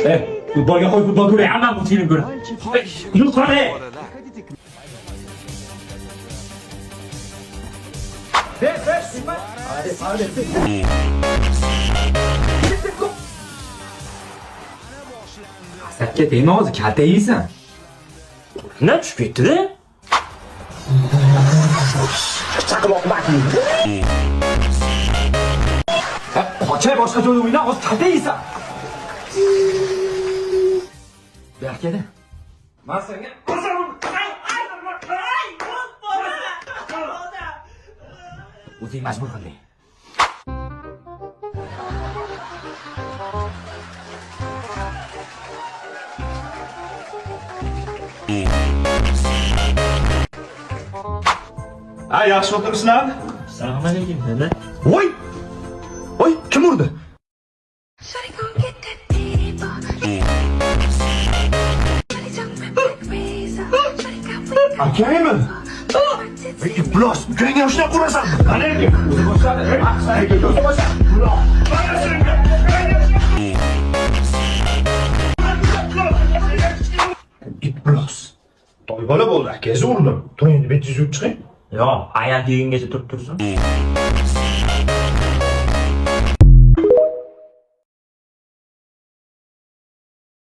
Futbolga qo'y, futbol ko'ray. Hamma bu film ko'radi. Yuz qani. Sakka tegma hozir kalta yeysan. Ne tushib ketdi-da? Qochay boshqa joyda o'yna, hozir kalta yeysan. Berkada. Men senga o'zing majbur qilding. Yaxshi o'tiribsizlar? Assalomu alaykum, nima? Voy! Voy, kim urdi? Akaymi? Iblos, ukangga shunday qurasan. Qani endi? O'zi boshladi. Aqsaga o'zi boshladi. Qani senga? Iblos. Toy bola bo'ldi, akangiz urdim. To'yinni betiz yurib chiqing. Yo'q, ayam degungacha turib tursin.